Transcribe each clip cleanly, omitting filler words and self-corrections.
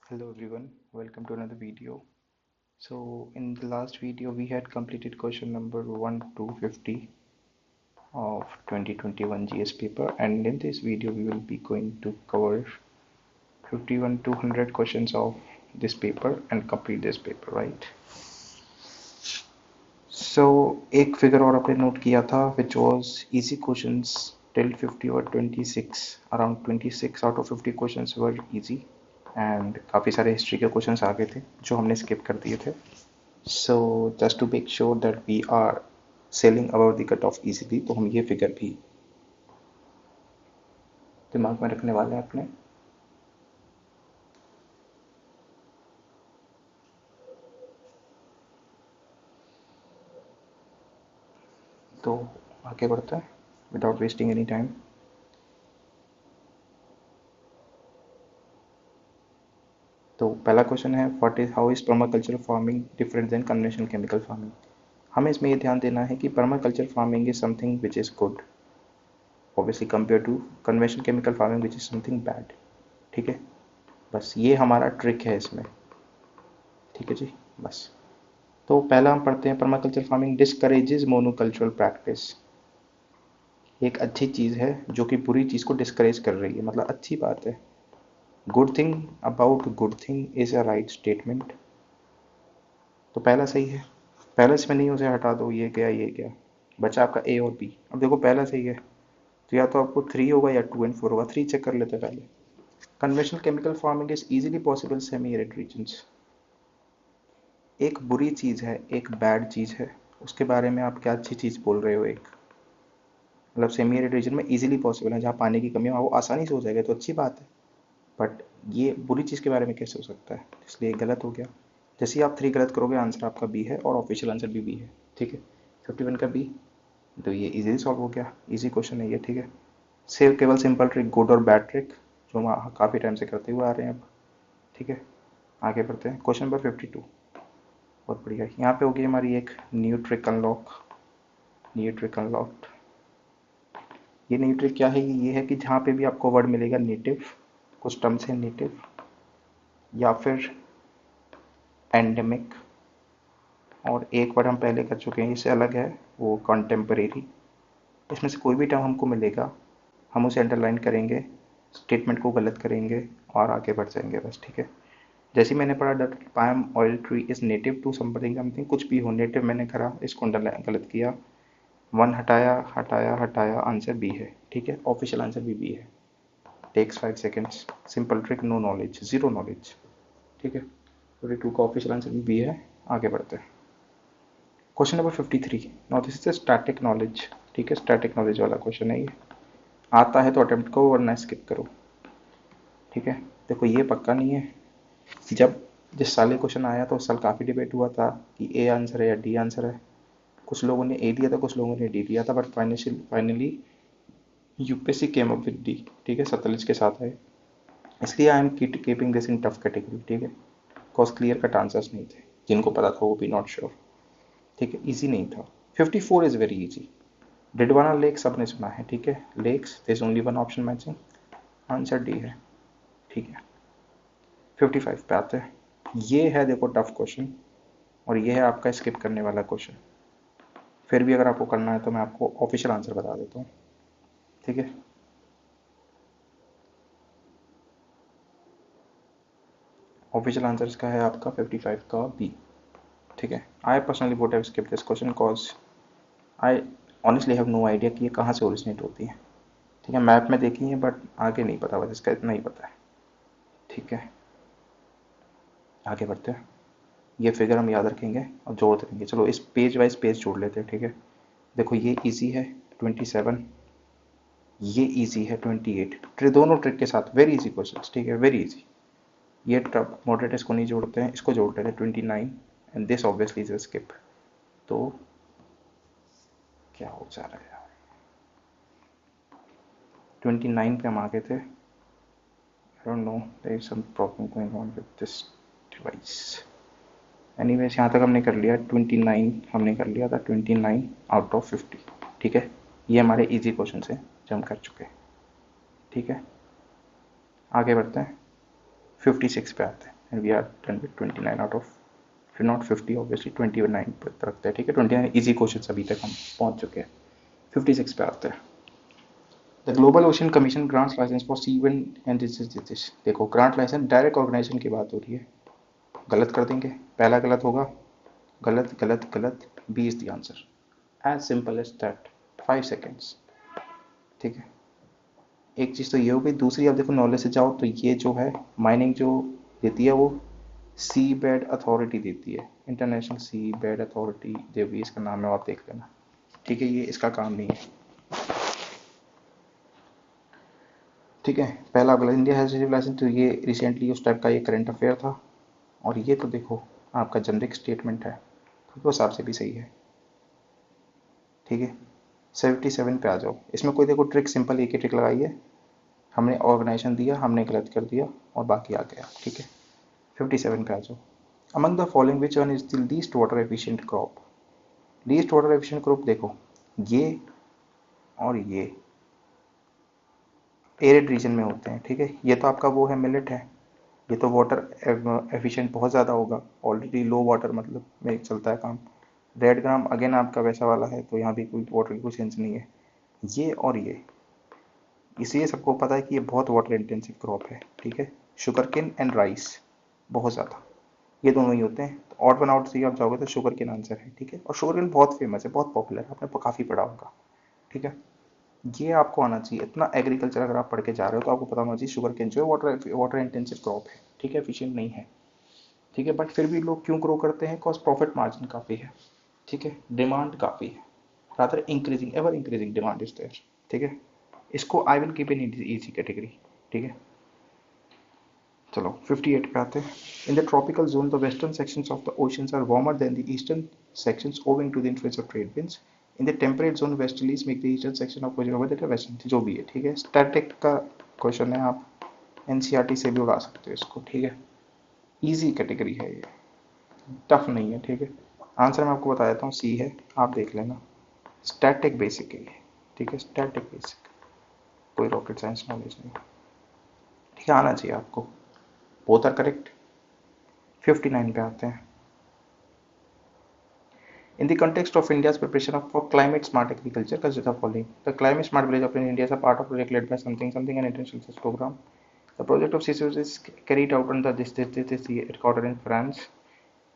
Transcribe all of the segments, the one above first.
Hello everyone, welcome to another video. So in the last video we had completed question number 1 to 50 of 2021 GS paper, and in this video we will be going to cover 51 to 100 questions of this paper and complete this paper, right? So एक figure और आपने note किया था which was easy questions till 50 or 26, around 26 out of 50 questions were easy and काफ़ी सारे history के questions आ गए थे जो हमने स्किप कर दिए थे. So just to make sure that we are sailing above the cut off easily, तो हम ये फिगर भी दिमाग में रखने वाले हैं अपने. तो आगे बढ़ते हैं विदाउट वेस्टिंग एनी टाइम. तो पहला क्वेश्चन है what is how is permaculture farming different than conventional chemical farming. हमें इसमें ये ध्यान देना है कि permaculture farming is something which is good obviously compare to conventional chemical farming which is something bad. ठीक है, बस ये हमारा ट्रिक है इसमें. ठीक है जी, बस. तो पहला हम पढ़ते हैं पर्माकल्चर फार्मिंग डिस्करेजेस मोनोकल्चरल प्रैक्टिस. एक अच्छी चीज़ है जो कि बुरी चीज़ को डिस्करेज कर रही है, मतलब अच्छी बात है. Good thing about good thing is a right statement. तो पहला सही है. पहला इसमें नहीं, उसे हटा दो, ये गया बचा आपका ए और बी. अब देखो पहला सही है तो या तो आपको 3 होगा या 2 and 4 होगा. 3 चेक कर लेते हैं पहले. Conventional chemical farming is easily possible semi arid regions. एक बुरी चीज़ है, एक बैड चीज़ है, उसके बारे में आप क्या अच्छी चीज़ बोल रहे हो. एक मतलब सेमी एरिड रीजन में इजीली पॉसिबल है, जहाँ पानी की कमी है वो आसानी से हो जाएगा, तो अच्छी बात है. बट ये बुरी चीज़ के बारे में कैसे हो सकता है, इसलिए गलत हो गया. जैसे ही आप 3 गलत करोगे आंसर आपका बी है और ऑफिशियल आंसर भी बी है. ठीक है, 51 का बी. तो ये इजीली सॉल्व हो गया, इजी क्वेश्चन है ये. ठीक है, सिर्फ केवल सिंपल ट्रिक, गुड और बैड ट्रिक, जो हम काफ़ी टाइम से करते हुए आ रहे हैं अब. ठीक है, आगे बढ़ते हैं. क्वेश्चन नंबर 52 बहुत बढ़िया. यहाँ पे होगी हमारी एक new trick unlock. New trick unlocked. ये न्यू ट्रिक क्या है, ये है कि जहाँ पे भी आपको वर्ड मिलेगा नेटिव, कुछ टर्म्स है नेटिव या फिर एंडेमिक, और एक वर्ड हम पहले कर चुके हैं, इससे अलग है, वो कॉन्टेम्परेरी. इसमें से कोई भी टर्म हमको मिलेगा हम उसे अंडरलाइन करेंगे, स्टेटमेंट को गलत करेंगे और आगे बढ़ जाएंगे बस. ठीक है, जैसे मैंने पढ़ा that palm oil tree is native to something something, कुछ भी हो, नेटिव मैंने करा, इसको अंडरलाइन गलत किया, 1 हटाया हटाया हटाया, आंसर बी है. ठीक है, ऑफिशियल आंसर भी बी है. Takes 5 seconds. Simple trick, no knowledge, zero knowledge. ठीक है, 52 का ऑफिशियल आंसर भी बी है. आगे बढ़ते हैं. Question number 53. Now this is static knowledge. ठीक है, स्टैटिक नॉलेज वाला क्वेश्चन है ये. आता है तो अटेम्प्ट करो वरना स्किप करो. ठीक है, देखो ये पक्का नहीं है. जब जिस साल ये क्वेश्चन आया तो उस साल काफ़ी डिबेट हुआ था कि ए आंसर है या डी आंसर है. कुछ लोगों ने ए दिया था, कुछ लोगों ने डी दिया था, but finally UPSC came up with D. ठीक है, 47 के साथ है, इसलिए I am keeping this in tough category. ठीक है, कॉज क्लियर कट आंसर्स नहीं थे, जिनको पता था वो भी नॉट श्योर. ठीक है, इजी नहीं था. 54 is very easy. Didwana lake सबने सुना है. ठीक है, lakes, there is only one option matching, answer D है. ठीक है, 55 पे आते हैं. ये है देखो टफ क्वेश्चन, और ये है आपका स्किप करने वाला क्वेश्चन. फिर भी अगर आपको करना है तो मैं आपको ऑफिशियल आंसर बता देता हूँ. ठीक है, ऑफिशियल आंसर इसका है आपका 55 का बी. ठीक है, I personally would have skip this question cause I honestly have no idea कि ये कहाँ से ओरिजिनेट होती है. ठीक है, मैप में देखी है बट आगे नहीं पता, बस इसका इतना ही पता है. ठीक है, आगे बढ़ते हैं. ये फिगर हम याद रखेंगे और जोड़ देंगे. चलो इस पेज वाइज पेज जोड़ लेते हैं. ठीक है, देखो ये इजी है 27, ये इजी है 28. दोनों ट्रिक के साथ वेरी इजी क्वेश्चन. ठीक है, वेरी इजी. ये ट्रप मॉडरेट इसको नहीं जोड़ते हैं, इसको जोड़ लेते हैं 29, and this obviously is a skip. तो क्या हो जा रहा है, 29 पे हम आ गए थे. I don't know, there is some problem going on with this device. Anyways यहाँ तक हमने कर लिया 29, हमने कर लिया था 29 आउट ऑफ 50. ठीक है, ये हमारे इजी क्वेश्चन है जो हम कर चुके हैं. ठीक है, आगे बढ़ते हैं. 56 पे आते हैं. And we are done with 29 out of, फिर नॉट 50 ऑब्वियसली, 29 पर रखते हैं, ठीक है। 29 इजी क्वेश्चन अभी तक हम पहुंच चुके हैं। 56 पे आते हैं। The global ocean commission grants licence for सीवन एंड दिस। देखो ग्रांट लाइसेंस डायरेक्ट ऑर्गेनाइजेशन की बात हो रही है, गलत कर देंगे, पहला गलत होगा, गलत गलत गलत, B is the answer, as simple as that, 5 seconds, ठीक है। एक चीज़ तो ये हो गई। दूसरी, अब देखो नॉलेज से जाओ तो ये जो है माइनिंग जो देती है वो सी बेड अथॉरिटी देती है, इंटरनेशनल सी बेड अथॉरिटी जो भी इसका नाम है आप देख लेना, ठीक है। ये इसका काम नहीं है, ठीक है। पहला अगला, इंडिया हैज रिसीव्ड लाइसेंस, तो ये रिसेंटली उस टाइप का ये करंट अफेयर था। और ये तो देखो आपका जनरिक स्टेटमेंट है, तो उस हिसाब से भी सही है, ठीक है। 77 पे आ जाओ। इसमें कोई देखो ट्रिक, सिंपल एक ही ट्रिक लगाई है, हमने ऑर्गेनाइजेशन दिया, हमने गलत कर दिया और बाकी आ गया, ठीक है। 57 पे आ जाओ। Among the following which one is the least water efficient crop. Least water efficient crop देखो, ये और ये एरिड रीजन में होते हैं, ठीक है। ये तो आपका वो है, मिलेट है, ये तो वाटर एफिशिएंट बहुत ज़्यादा होगा, ऑलरेडी लो वाटर मतलब में चलता है काम। रेड ग्राम अगेन आपका वैसा वाला है, तो यहाँ भी कोई वाटर की कोई सेंस नहीं है। ये और ये, इसलिए सबको पता है कि ये बहुत वाटर इंटेंसिव क्रॉप है, ठीक है। शुगर केन एंड राइस बहुत ज़्यादा, ये दोनों ही होते हैं। तो ऑड वन आउट सी आप जाओगे तो शुगर केन आंसर है, ठीक है। और शुगर केन बहुत फेमस है, बहुत पॉपुलर है, आपने काफ़ी पढ़ा होगा, ठीक है। ये आपको आना चाहिए इतना। एग्रीकल्चर अगर आप पढ़ के जा रहे हो तो आपको पता होना चाहिए शुगर केन जो है वाटर वाटर इंटेंसिव क्रॉप है, ठीक है, एफिशिएंट नहीं है, ठीक है। बट फिर भी लोग क्यों ग्रो करते हैं, कॉज प्रॉफिट मार्जिन काफ़ी है, ठीक है, डिमांड काफ़ी है, rather increasing, ever increasing demand is there, ठीक है। इसको I will keep in easy category, ठीक है। चलो 58 पे आते हैं। In the tropical zone the western sections of the oceans are warmer than the eastern sections owing to the influence of trade winds. In the temperate zone westerlies make the eastern section of ocean over the western, जो भी है, ठीक है। Static का question है, आप NCERT से भी उड़ा सकते हो इसको, ठीक है। इजी कैटेगरी है ये, टफ नहीं है, ठीक है। आंसर मैं आपको बता देता हूँ, सी है, आप देख लेना। स्टैटिक बेसिक है ये, ठीक है, स्टैटिक बेसिक, कोई रॉकेट साइंस नॉलेज नहीं, ठीक है, आना चाहिए आपको। Both are correct. 59 पे आते हैं। In the context of India's preparation for climate smart agriculture, consider the following. The climate smart village of India is a part of a project led by something something an international research program. The project of CCS is carried out under this headquartered in France.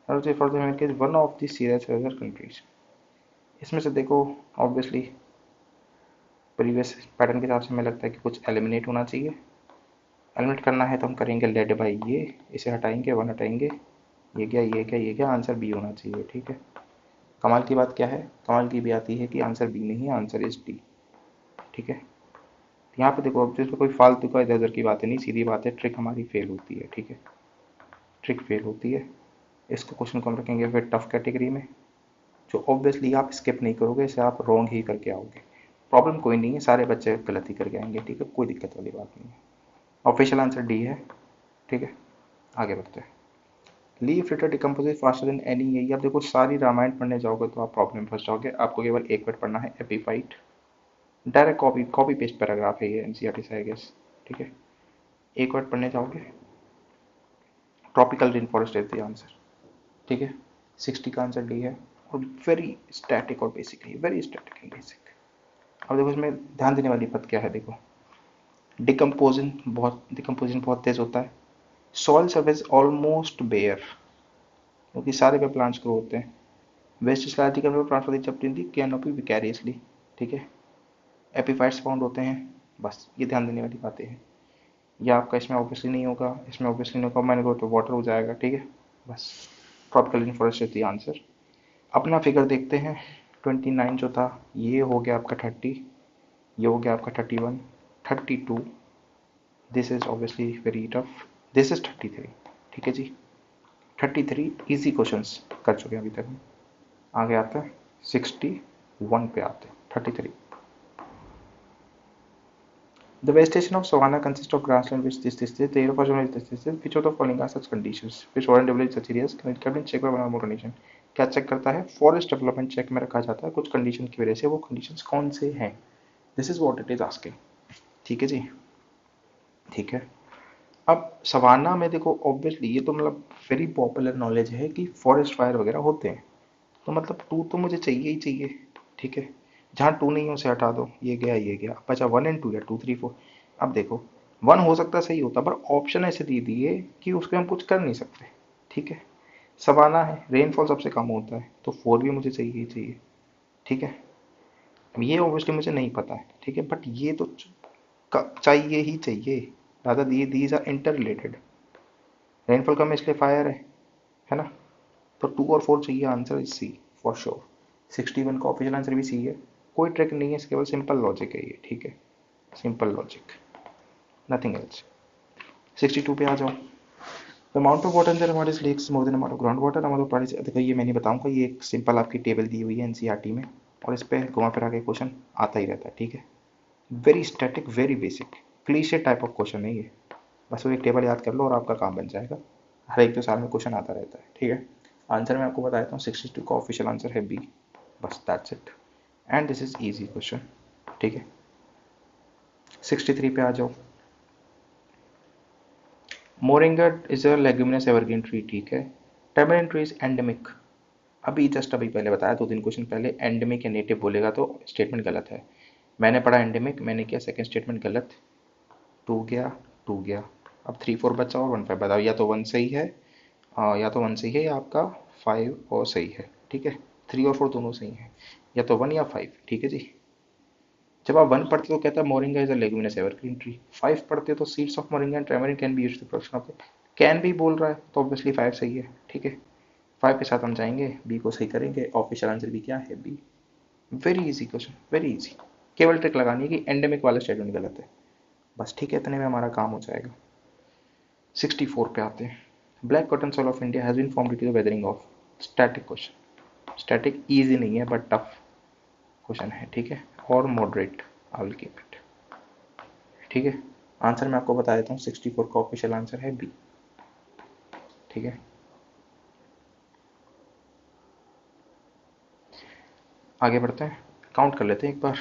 और for the America is one of the serious other countries. इसमें से देखो obviously previous pattern के हिसाब से हमें लगता है कि कुछ एलिमिनेट होना चाहिए। एलिमिनेट करना है तो हम करेंगे लेड बाई ये, इसे हटाएंगे, वन हटाएंगे, ये क्या ये क्या ये क्या, आंसर बी होना चाहिए, ठीक है। कमाल की बात क्या है, कमाल की भी आती है कि आंसर बी नहीं है, आंसर इज डी, ठीक है। यहाँ पे देखो, अब जिसमें कोई फालतू का इधर उधर की बातें नहीं, सीधी बात है, ट्रिक हमारी फेल होती है, ठीक है, ट्रिक फेल होती है। इसको क्वेश्चन को हम रखेंगे फिर टफ कैटेगरी में, जो ऑब्वियसली आप स्किप नहीं करोगे, इसे आप रॉन्ग ही करके आओगे। प्रॉब्लम कोई नहीं है, सारे बच्चे गलत ही करके आएंगे, ठीक है, कोई दिक्कत वाली बात नहीं है। ऑफिशियल आंसर डी है, ठीक है। आगे बढ़ते हैं। Leaf litre decompose faster than any, यही आप देखो सारी रामायण पढ़ने जाओगे तो आप प्रॉब्लम फंस जाओगे। आपको केवल एक वर्ड पढ़ना है, epiphyte, direct copy copy paste paragraph है ये एनसीईआरटी से, आई गेस, ठीक है। एक वर्ड पढ़ने जाओगे, tropical rain forest is the answer, ठीक है। 60 का आंसर डी है, और वेरी स्टैटिक और बेसिक है, वेरी स्टैटिक एंड बेसिक। अब देखो इसमें ध्यान देने वाली बात क्या है, देखो डिकम्पोजिशन बहुत तेज होता है। सॉइल सर्फेस ऑलमोस्ट बेयर, क्योंकि सारे पे प्लांट्स ग्रो होते हैं। वेस्ट स्लाइटिकल में ट्रांसफर दी चपटी दी कैनोपी विकैरियसली, ठीक है। एपीफाइट्स फाउंड होते हैं, बस ये ध्यान देने वाली बातें हैं। या आपका इसमें ऑब्वियसली नहीं होगा, इसमें ऑब्वियसली नहीं होगा, मैंने कहा तो वाटर हो जाएगा, ठीक है, बस। Tropical rain forest is the answer. अपना फिगर देखते हैं। 29 जो था ये हो गया आपका 30, ये हो गया आपका 31, 32, this is obviously very tough, this is 33, ठीक है जी। 33 इजी क्वेश्चंस कर चुके हैं अभी तक हम। आगे आते हैं 61 पे आते हैं, 33। The vegetation of savanna consists of grassland which this the aerophobia is this which of the following are such conditions which warrant developing such areas can it be checked by one or more condition। क्या check करता है, forest development check में रखा जाता है कुछ condition की वजह से, वो कंडीशंस कौन से हैं, this is what it is asking, ठीक है जी, ठीक है। अब सवाना में देखो ऑब्वियसली ये तो मतलब वेरी पॉपुलर नॉलेज है कि फॉरेस्ट फायर वगैरह होते हैं, तो मतलब टू तो मुझे चाहिए ही चाहिए। ठीक है, जहाँ टू नहीं है उसे हटा दो, ये गया, अब बचा वन एंड टू या टू थ्री फोर। अब देखो वन हो सकता है सही होता, पर ऑप्शन ऐसे दे दिए कि उसके हम कुछ कर नहीं सकते। ठीक है, सवाना है, रेनफॉल सबसे कम होता है, तो फोर भी मुझे चाहिए ही चाहिए। ठीक है, अब ये ऑब्वियसली मुझे नहीं पता है, ठीक है, बट ये तो चाहिए ही चाहिए। दादा these are inter related. Rainfall कम है इसलिए फायर है ना। तो टू और फोर चाहिए, answer is C for sure. 61 का ऑफिशियल आंसर भी सी है। कोई ट्रिक नहीं है, केवल सिंपल लॉजिक है ये। ठीक है, सिंपल लॉजिक, नथिंग एल्स। 62 पे आ जाओ। The amount of water in the north lakes more than amount of ground water. Amount of पानी, देखो ये मैं नहीं बताऊंगा, ये एक सिंपल आपकी टेबल दी हुई है एनसीईआरटी में, और इस पे घुमा फिरा के क्वेश्चन आता ही रहता है। ठीक है, very static, very basic, cliché type of question है ये। बस वो एक टेबल याद कर लो और आपका काम बन जाएगा। हर एक 2 साल में क्वेश्चन आता रहता है। ठीक है, आंसर मैं आपको बता देता हूँ, 62 का ऑफिशियल आंसर है बी। बस that's it, and this is easy question. ठीक है, 63 पे आ जाओ। Moringa is a leguminous evergreen tree. ठीक है, टैमरिंड ट्री इज एंडेमिक। अभी पहले बताया, 2-3 क्वेश्चन पहले, एंडेमिक या नेटिव बोलेगा तो स्टेटमेंट गलत है। मैंने पढ़ा एंडेमिक, मैंने किया सेकंड स्टेटमेंट गलत। टू गया। अब 3-4 बचा और 1-5 बताओ, या तो 1 सही है, या तो 1 सही है, या आपका 5 और सही है। ठीक है, 3 और 4 दोनों सही हैं, या तो 1 या 5। ठीक है जी। जब आप 1 पढ़ते हो तो कहता है moringa is a leguminous evergreen tree. 5 पढ़ते हो तो seeds of moringa and tamarind can be used to production of. Can भी बोल रहा है तो ऑब्वियसली 5 सही है। ठीक है, 5 के साथ हम जाएंगे, बी को सही करेंगे, ऑफिशियल आंसर भी क्या है, B. Very easy question, very easy. केवल ट्रिक लगानी है कि एंडेमिक वाला स्टेटमेंट गलत है, बस। ठीक है, इतने में हमारा काम हो जाएगा। 64 पे आते हैं। Black cotton soil of India has been formed due to the weathering of. Static question, static easy नहीं है बट टफ क्वेश्चन है। ठीक है, और moderate, I will keep it. ठीक है, आंसर मैं आपको बता देता हूँ, 64 का ऑफिशियल आंसर है बी। ठीक है, आगे बढ़ते हैं, काउंट कर लेते हैं एक बार।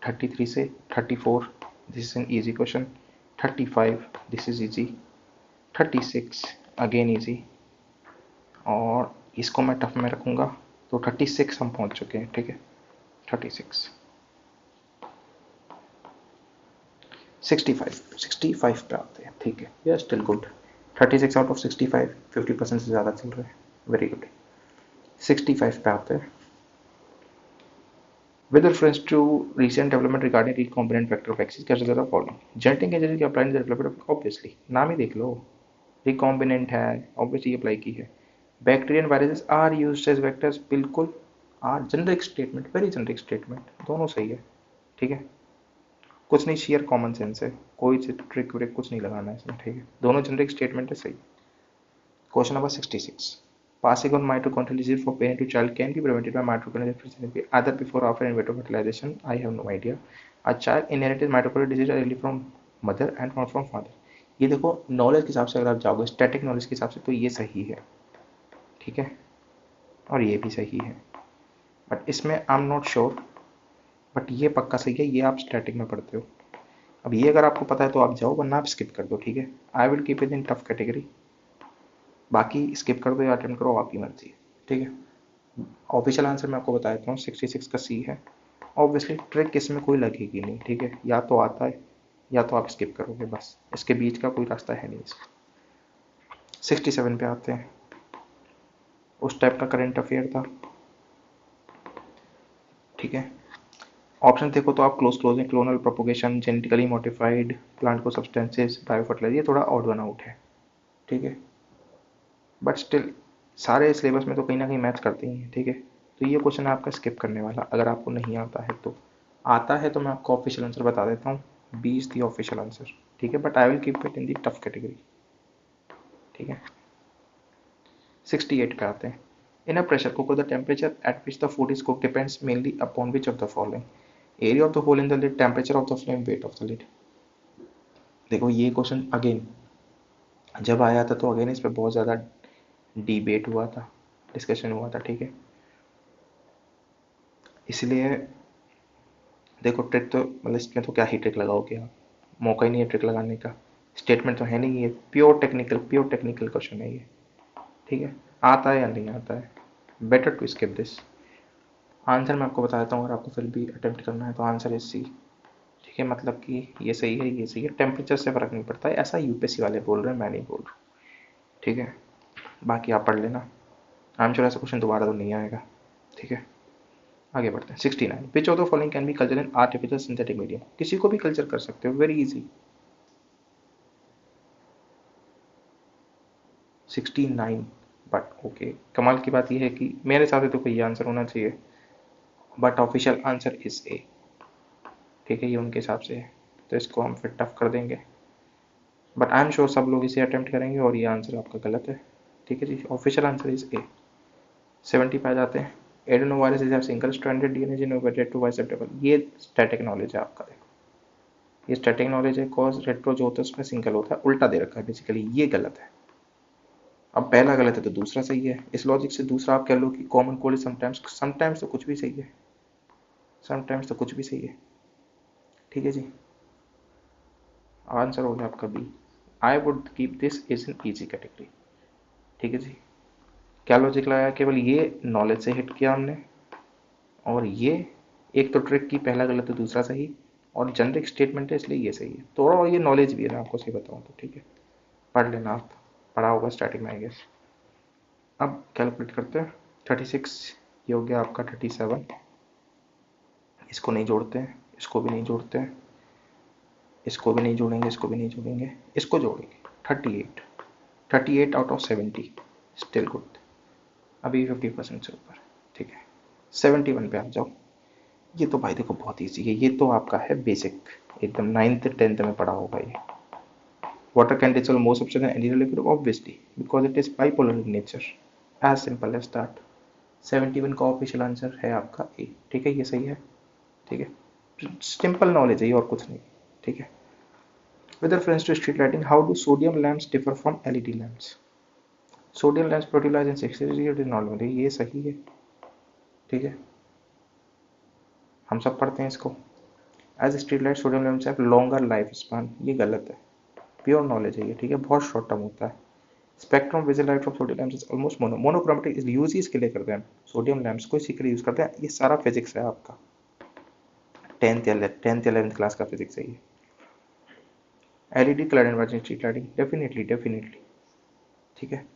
33 से 34, this is an easy question. 35, this is easy. 36, again easy. और इसको मैं टफ में रखूँगा, तो 36 हम पहुँच चुके हैं। ठीक है, 36। 65 पे आते हैं। ठीक है, ये स्टिल गुड। 36 आउट ऑफ 65, 50% से ज़्यादा चल रहे हैं, वेरी गुड। 65 पे आते हैं। With reference to recent development regarding recombinant vector vaccines, consider the following. Genetic engineering apply in the development of, obviously नाम ही देख लो, recombinant है, obviously अप्लाई की है। Bacteria and viruses are used as vectors, बिल्कुल। Are generic statement, very generic statement, दोनों सही है। ठीक है, कुछ नहीं, शेयर कॉमन सेंस है, कोई ट्रिक व्रिक कुछ नहीं लगाना है इसमें। ठीक है, दोनों जेनरिक स्टेटमेंट है, सही। Question number 66। Passing on mitochondrial disease from parent to child can be prevented by mitochondrial deficiency either before or after in vitro fertilization. I have no idea. A child inherited mitochondrial disease early from mother and from father. ये देखो knowledge के हिसाब से अगर आप जाओगे, static knowledge के हिसाब से, तो ये सही है। ठीक है, और ये भी सही है, बट इसमें I am not sure, but ये पक्का सही है, ये आप स्टैटिक में पढ़ते हो। अब ये अगर आपको पता है तो आप जाओ, वरना आप स्किप कर दो। ठीक है, आई will keep it in tough category. बाकी स्किप कर दो या अटेम्प्ट करो, आपकी मर्जी है। ठीक है, ऑफिशियल आंसर मैं आपको बता देता हूँ, 66 का सी है। ऑब्वियसली ट्रिक इसमें कोई लगेगी नहीं। ठीक है, या तो आता है या तो आप स्किप करोगे, बस इसके बीच का कोई रास्ता है नहीं इसका। 67 पे आते हैं। उस टाइप का करंट अफेयर था। ठीक है, ऑप्शन देखो तो आप क्लोज हैं, clonal propagation, genetically modified plant को सब्सटेंसेस, बायो फर्टिलाइजर, ये थोड़ा ऑड वन आउट है। ठीक है, बट स्टिल सारे सिलेबस में तो कहीं ना कहीं मैच करते ही हैं। ठीक है, तो ये क्वेश्चन आपका स्किप करने वाला, अगर आपको नहीं आता है तो। आता है तो मैं आपको ऑफिशियल आंसर बता देता हूँ, B is the official answer. ठीक है, but I will keep it in the tough category. ठीक है, 68 पे आते हैं। In a pressure cooker the temperature at which the food is cook depends mainly upon which of the following. Area of the hole in the lid, temperature of the flame, weight of the lid. देखो ये question again जब आया था तो again इस पर बहुत ज़्यादा डिबेट हुआ था, डिस्कशन हुआ था। ठीक है, इसलिए देखो ट्रिक तो मतलब इसमें तो क्या ही ट्रिक लगाओगे आप, मौका ही नहीं है ट्रिक लगाने का। स्टेटमेंट तो है नहीं, ये प्योर टेक्निकल क्वेश्चन है ये, ठीक है। आता है या नहीं आता है, better to skip this. Answer मैं आपको बता देता हूँ, अगर आपको फिर भी अटेम्प्ट करना है तो आंसर इज सी, ठीक है। मतलब कि ये सही है, ये सही है, टेम्परेचर से फ़र्क नहीं पड़ता है, ऐसा यूपीएससी वाले बोल रहे हैं, मैं नहीं बोल रहा हूँ, ठीक है। बाकी आप पढ़ लेना, आई एम श्योर ऐसा क्वेश्चन दोबारा तो नहीं आएगा, ठीक है। आगे बढ़ते हैं। 69, विच of the following can be culture in artificial synthetic medium, किसी को भी कल्चर कर सकते हो, वेरी इजी। 69, बट ओके, कमाल की बात यह है कि मेरे हिसाब से तो कोई आंसर होना चाहिए, बट ऑफिशियल आंसर इज ए, ठीक है, ये उनके हिसाब से है, तो इसको हम फिर टफ कर देंगे, बट आई एम श्योर सब लोग इसे अटेम्प्ट करेंगे और ये आंसर आपका गलत है, ठीक है जी। Official answer is A. 70 पे आ जाते हैं। Adenovirus is single stranded DNA generated to बाइसेप्टेबल, ये स्टैटिक नॉलेज है आपका, देखो ये स्टैटिक नॉलेज है, कॉज रेट्रो जो होता है उसमें सिंगल होता है, उल्टा दे रखा है बेसिकली, ये गलत है। अब पहला गलत है तो दूसरा सही है, इस लॉजिक से दूसरा आप कह लो कि कॉमन कोल्ड समटाइम्स, समटाइम्स तो कुछ भी सही है, समटाइम्स तो कुछ भी सही है, ठीक है जी। आंसर हो गया आपका B, I would keep this is in easy category, ठीक है जी। क्या लॉजिक लगाया, केवल ये नॉलेज से हिट किया हमने, और ये एक तो ट्रिक की, पहला गलत है दूसरा सही, और जनरिक स्टेटमेंट है इसलिए ये सही है थोड़ा, और ये नॉलेज भी है मैं आपको सही बताऊँ तो, ठीक है। पढ़ लेना आप, पढ़ा होगा स्टार्टिंग में आई गेस। अब कैलकुलेट करते हैं। 36, ये हो गया आपका 37, इसको नहीं जोड़ते हैं, इसको भी नहीं जोड़ते हैं, इसको भी नहीं जोड़ेंगे, इसको भी नहीं जोड़ेंगे, इसको जोड़ेंगे। 38, 38 आउट ऑफ 70, स्टिल गुड, अभी 50% से ऊपर, ठीक है। 71 पे आ जाओ। ये तो भाई देखो बहुत ईजी है, ये तो आपका है बेसिक, एकदम 9th 10th में पढ़ा होगा ये। Water can dissolve more substance than any liquid, obviously because it is bipolar in nature, as simple as that। 71 का ऑफिशियल आंसर है आपका ए, ठीक है, ये सही है, ठीक है। सिंपल नॉलेज है ये और कुछ नहीं, ठीक है। With reference to street lighting, how do sodium lamps differ from LED lamps, sodium lamps produce in 60 normally, ये सही है, ठीक है, हम सब पढ़ते हैं इसको। As street light sodium lamps have longer life span, ये गलत है, प्योर नॉलेज है ये, ठीक है, बहुत शॉर्ट टर्म होता है। Spectrum visible light from sodium lamps is almost monochromatic, इस यूज ही इसके लिए करते हैं, सोडियम लैम्प्स को इसी के लिए यूज करते हैं, ये सारा फिजिक्स है आपका, 10th 11th क्लास का फिजिक्स है ये। LED clad environment street lighting, definitely definitely, ठीक है।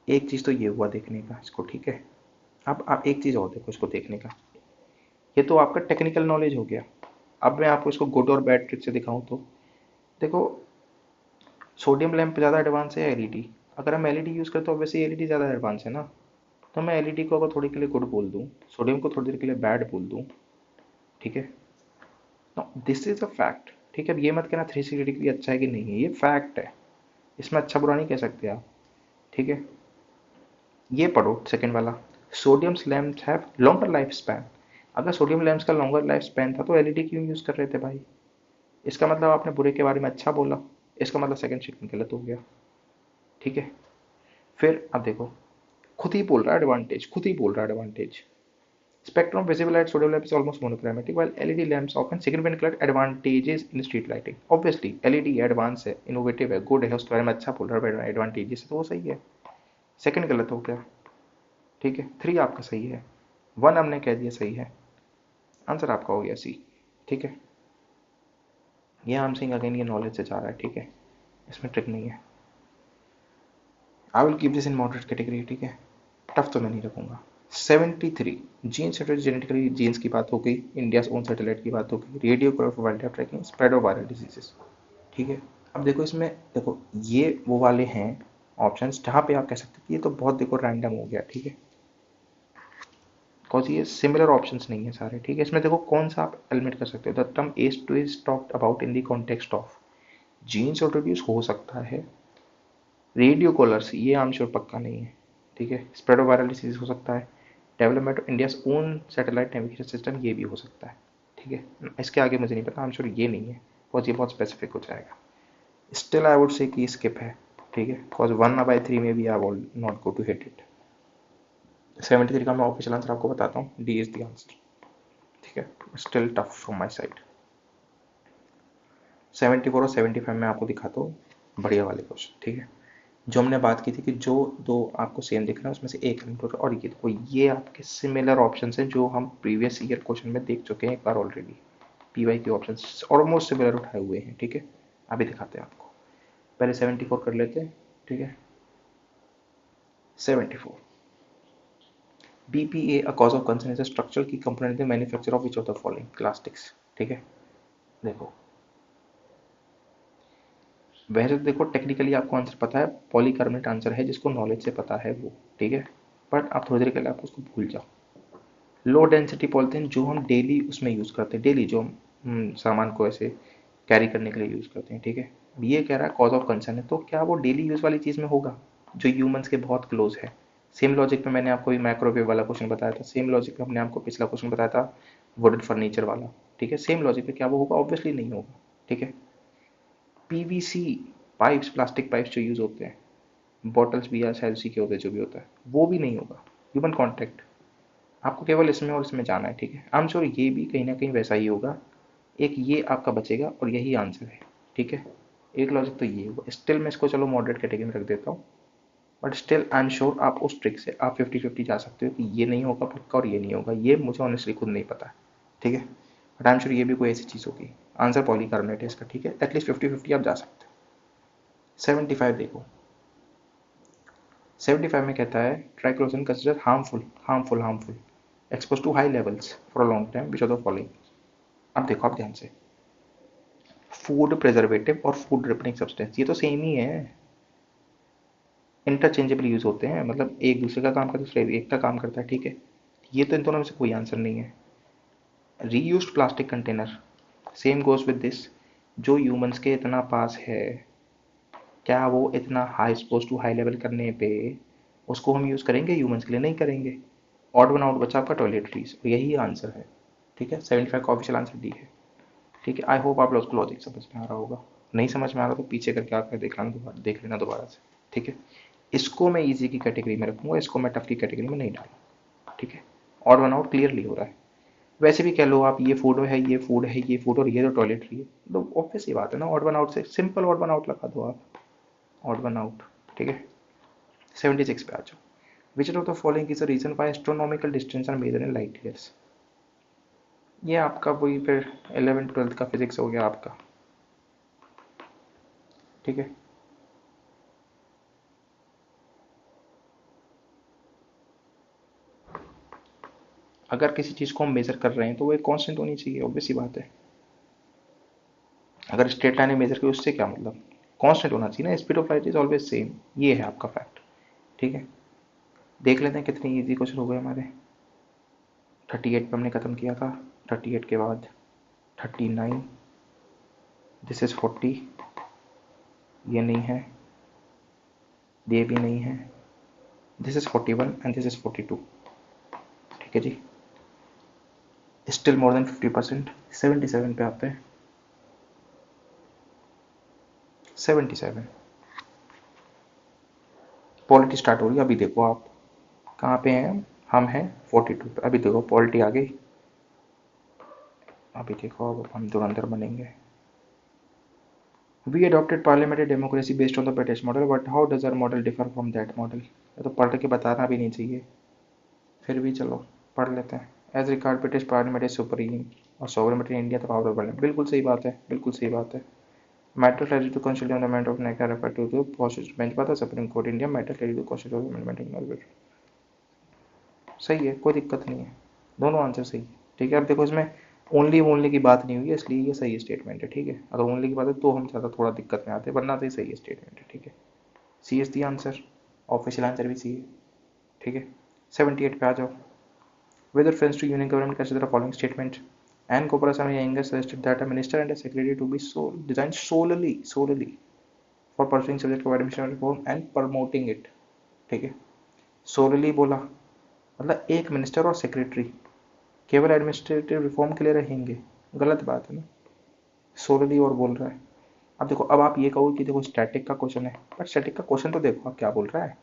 एक चीज तो ये हुआ देखने का इसको, ठीक है। अब आप एक चीज और देखो इसको देखने का, ये तो आपका टेक्निकल नॉलेज हो गया। अब मैं आपको इसको गुड और बैड ट्रिक से दिखाऊं तो देखो, सोडियम लैंप ज़्यादा एडवांस है एलईडी, अगर हम एलईडी यूज़ करते तो ऑब्वियसली एलईडी ज़्यादा एडवांस है ना, तो मैं एलईडी को अगर थोड़ी के लिए गुड बोल दूँ, सोडियम को थोड़ी देर के लिए बैड बोल दूँ, ठीक है। दिस इज अ फैक्ट, ठीक है। अब ये मत कहना 360 डिग्री अच्छा है कि नहीं है, ये फैक्ट है, इसमें अच्छा बुरा नहीं कह सकते आप, ठीक है। ये पढ़ो सेकंड वाला, sodium lamps have longer life span, अगर सोडियम लैम्प्स का लॉन्गर लाइफ स्पैन था तो एलईडी क्यों यूज़ कर रहे थे भाई, इसका मतलब आपने बुरे के बारे में अच्छा बोला, इसका मतलब सेकंड स्टेटमेंट गलत हो गया, ठीक है। फिर अब देखो, खुद ही बोल रहा है एडवांटेज, खुद ही बोल रहा है advantage. Spectrum of visible light sodium lamp is almost monochromatic, while LED lamps often significant advantages in street lighting. Obviously, LED advance है, इनोवेटिव है, गुड है, उसके बारे में अच्छा बोल रहा है, एडवांटेजेस तो वो सही है। सेकंड गलत हो गया, ठीक है। 3 आपका सही है, 1 हमने कह दिया सही है, आंसर आपका हो गया सी, ठीक है। ये आम सिंह अगेन ये नॉलेज से जा रहा है, ठीक है, इसमें ट्रिक नहीं है। आई will keep this in moderate category, ठीक है, टफ तो मैं नहीं रखूंगा। 73, जीन जेनेटिकली जीन्स की बात हो गई, इंडिया ओन सैटेलाइट की बात हो गई, radio collar for wild life tracking, spread of viral diseases, ठीक है। अब देखो इसमें, देखो ये वो वाले हैं ऑप्शंस जहाँ पे आप कह सकते हैं ये तो बहुत देखो रैंडम हो गया, ठीक है, बिकॉज ये सिमिलर ऑप्शंस नहीं है सारे, ठीक है। इसमें देखो कौन सा आप एलिमिनेट कर सकते हो, the term age two is talked about in the context of, genes introduce हो सकता है, रेडियो कॉलर्स ये आम श्योर पक्का नहीं है, ठीक है, स्प्रेड ऑफ वायरल डिसीज हो सकता है, development of India own satellite navigation system ये भी हो सकता है, ठीक है। इसके आगे मुझे नहीं पता, आम श्योर ये नहीं है, बिकॉज ये बहुत स्पेसिफिक हो जाएगा। स्टिल आई वुड से कि स्किप है, ठीक है, बिकॉज 1/3 में भी I will not go to hit it. 73 का मैं ऑफिशियल आंसर आपको बताता हूँ, डी इज द आंसर, ठीक है, still tough from my side. 74 और 75 में आपको दिखाता हूँ बढ़िया वाले क्वेश्चन, ठीक है। जो हमने बात की थी कि जो दो आपको सेम दिख रहा है उसमें से एक एलिमिनेट हो रहा है, और ये देखो ये आपके सिमिलर ऑप्शन हैं जो हम प्रीवियस ईयर क्वेश्चन में देख चुके हैं एक बार ऑलरेडी। पी वाई के ऑप्शन ऑलमोस्ट सिमिलर उठाए हुए हैं, ठीक है। अभी दिखाते हैं आपको, पहले 74 कर लेते हैं, ठीक है। 74, BPA a cause of concern is a structural key component in the manufacture of which of the following plastics, ठीक है। देखो वैसे तो देखो टेक्निकली आपको आंसर पता है, पॉलीकार्बोनेट आंसर है जिसको नॉलेज से पता है वो, ठीक है। बट आप थोड़ी देर के लिए आप उसको भूल जाओ। लो डेंसिटी पॉलिथीन जो हम डेली उसमें यूज़ करते हैं, डेली जो हम सामान को ऐसे कैरी करने के लिए यूज़ करते हैं, ठीक है। अब ये कह रहा है कॉज ऑफ कंसर्न है, तो क्या वो डेली यूज़ वाली चीज़ में होगा जो ह्यूमंस के बहुत क्लोज है। सेम लॉजिक पे मैंने आपको माइक्रोवेव वाला क्वेश्चन बताया था, सेम लॉजिक पे हमने आपको पिछला क्वेश्चन बताया था वुडन फर्नीचर वाला, ठीक है। सेम लॉजिक पे क्या वो होगा, ऑब्वियसली नहीं होगा, ठीक है। पीवीसी पाइप्स, प्लास्टिक पाइप्स जो यूज़ होते हैं, बॉटल्स भी या सेल्सी के होते हैं जो भी होता है, वो भी नहीं होगा ह्यूमन कॉन्टैक्ट। आपको केवल इसमें और इसमें जाना है, ठीक है। आई एम श्योर ये भी कहीं ना कहीं वैसा ही होगा, एक ये आपका बचेगा और यही आंसर है, ठीक है। एक लॉजिक तो ये होगा, स्टिल मैं इसको चलो मॉडरेट कैटेगरी में रख देता हूँ, but still I am sure आप उस ट्रिक से आप 50-50 जा सकते हो कि ये नहीं होगा पक्का और ये नहीं होगा, ये मुझे ऑनेस्टली खुद नहीं पता है, ठीक है। बट आई एम श्योर ये भी कोई ऐसी चीज़ होगी। आंसर पॉलीकार्बोनेट है इसका, ठीक है। एटलीस्ट 50-50 आप जा सकते हो। 75 देखो, 75 में कहता है triclosan consider harmful expose to high levels for a long time which are the following. अब देखो आप ध्यान से, फूड प्रिजर्वेटिव और फूड रिपनिंग सब्सटेंस ये तो सेम ही है, इंटरचेंजेबल यूज होते हैं, मतलब एक दूसरे का काम करता है दूसरे एक का काम करता है, ठीक है। ये तो इन दोनों में से कोई आंसर नहीं है। Reused plastic container, same goes with this, जो ह्यूमंस के इतना पास है, क्या वो इतना high expose to high level करने पे उसको हम यूज़ करेंगे ह्यूमंस के लिए, नहीं करेंगे। ऑड वन आउट बचा आपका टॉयलेटरीज, और यही आंसर है, ठीक है। 75 का ऑफिशियल आंसर डी है, ठीक है। आई होप आप लोग को लॉजिक समझ में आ रहा होगा, नहीं समझ में आ रहा तो पीछे करके आकर देख लेना दोबारा से, ठीक है। इसको मैं इजी की कैटेगरी में रखूंगा, इसको मैं टफ की कैटेगरी में नहीं डालूंगा, ठीक है। ऑड वन आउट क्लियरली हो रहा है। वैसे भी कह लो आप ये फूड है ये फूड है ये फूड और ये तो टॉयलेटरी है, तो ऑब्वियस ही बात है ना, ऑड वन आउट से सिंपल ऑड वन आउट लगा दो आप, ऑड वन आउट, ठीक है। 76 पे आ जाओ, which of the following is the reason why astronomical distance are measure in light years. ये आपका वही फिर 11th-12th का फिजिक्स हो गया आपका, ठीक है। अगर किसी चीज़ को हम मेजर कर रहे हैं तो वो एक कांस्टेंट होनी चाहिए, ऑब्वियस सी बात है। अगर स्ट्रेट लाइन में मेजर करें उससे क्या मतलब, कांस्टेंट होना चाहिए ना, speed of light is always same, ये है आपका फैक्ट, ठीक है। देख लेते हैं कितने इजी क्वेश्चन हो गए हमारे। 38 पे हमने खत्म किया था, 38 के बाद 39, दिस इज 40, ये नहीं है, ये भी नहीं है, this is 41 and this is 42, ठीक है जी। Still more than 50%। 77 पे आते हैं, 77 पॉलिटी स्टार्ट हो रही है। अभी देखो आप कहाँ पे हैं, हम हैं 42 पे। अभी देखो पॉलिटी आ गई, अभी देखो अब हम धुरंधर बनेंगे। We adopted parliamentary democracy based on the British model, but how does our model differ from that model? ये तो पढ़ के बताना भी नहीं चाहिए, फिर भी चलो पढ़ लेते हैं। As regard British parliament is supreme और sovereignty in India the power of parliament, बिल्कुल सही बात है, बिल्कुल सही बात है। Matter related to constitution amendment of next refer to the constitution bench by the supreme court India, matter related to constitution amendment in, सही है, कोई दिक्कत नहीं है, दोनों आंसर सही है, ठीक है। अब देखो इसमें ओनली की बात नहीं हुई है, इसलिए ये सही स्टेटमेंट है, ठीक है। अगर ओनली की बात है तो हम ज़्यादा थोड़ा दिक्कत में आते हैं, वरना तो ये सही स्टेटमेंट है, ठीक है। C is the answer, official answer भी सी है, ठीक है। 78 पे आ जाओ, with reference to union government consider the following statement, and Gopalakwamy Iyengar suggested that a minister and a secretary to be designed solely for pursuing subject of administration reform and promoting it, ठीक है। Solely बोला मतलब एक minister और secretary केवल administrative reform के लिए रहेंगे, गलत बात है ना, सोलली और बोल रहा है। अब देखो अब आप ये कहो कि देखो स्टैटिक का क्वेश्चन है, बट स्टैटिक का क्वेश्चन तो देखो आप क्या बोल रहा है,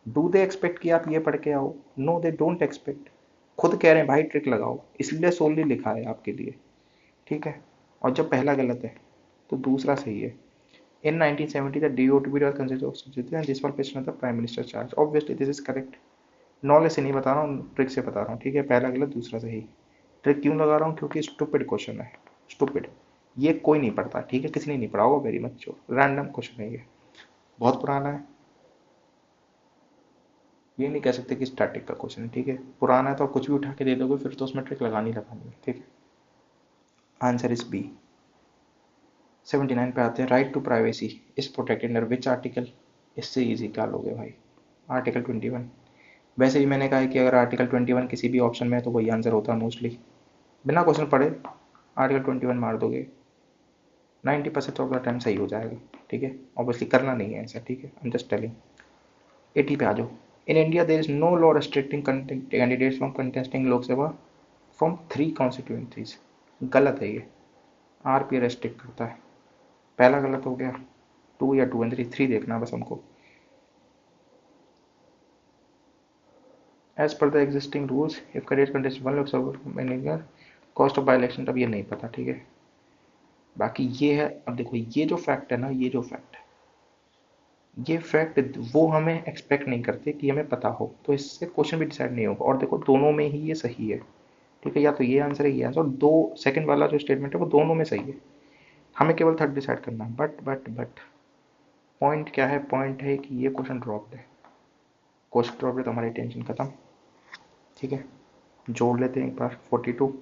डू दे एक्सपेक्ट कि आप ये पढ़ के आओ, नो दे डोंट एक्सपेक्ट, खुद कह रहे हैं भाई ट्रिक लगाओ, इसलिए सोलली लिखा है आपके लिए, ठीक है। और जब पहला गलत है तो दूसरा सही है। In 1970, the DOTB was considered of and this was placed on the Prime Minister charge. Obviously, this is correct. Knowledge से नहीं बता रहा हूँ, ट्रिक से बता रहा हूँ, ठीक है। पहला गलत दूसरा सही। ट्रिक क्यों लगा रहा हूँ? क्योंकि स्टूपिड क्वेश्चन है, स्टूपिड। ये कोई नहीं पढ़ता, ठीक है, किसी ने नहीं पढ़ा होगा, वेरी मच जो रैंडम क्वेश्चन है ये, बहुत पुराना है। ये नहीं कह सकते कि स्टैटिक का क्वेश्चन है, ठीक है। पुराना है तो आप कुछ भी उठा के दे दोगे, फिर तो उसमें ट्रिक लगानी लगानी है, ठीक है। Answer is B. 79 पे आते हैं। Right to privacy is protected under which article? इससे इजी क्या लोगे भाई, आर्टिकल 21। वैसे भी मैंने कहा है कि अगर आर्टिकल 21 किसी भी ऑप्शन में है तो वही आंसर होता है मोस्टली, बिना क्वेश्चन पढ़े आर्टिकल 21 मार दोगे, 90% ऑफ द टाइम सही हो जाएगा, ठीक है। ऑब्वियसली करना नहीं है ऐसा, ठीक है, आई एम जस्ट टेलिंग। 80 पे आ जाओ। In India there is no law restricting candidates from contesting Lok Sabha from 3 constituencies. गलत है ये, आरपी रेस्ट्रिक्ट करता है। पहला गलत हो गया। 2 या 2 एंड 3, 3 देखना बस हमको। As per the existing rules if candidate contest one Lok Sabha manager cost of by election, तब ये नहीं पता, ठीक है। बाकी ये है, अब देखो ये जो फैक्ट है ना, ये जो फैक्ट है, ये फैक्ट वो हमें एक्सपेक्ट नहीं करते कि हमें पता हो, तो इससे क्वेश्चन भी डिसाइड नहीं होगा। और देखो दोनों में ही ये सही है, ठीक है, या तो ये आंसर है ये आंसर, और दो सेकंड वाला जो स्टेटमेंट है वो दोनों में सही है। हमें केवल थर्ड डिसाइड करना है। बट पॉइंट क्या है? पॉइंट है कि ये क्वेश्चन ड्रॉप्ड है, क्वेश्चन ड्रॉप्ड है तो हमारी टेंशन खत्म, ठीक है। जोड़ लेते हैं एक बार। 42,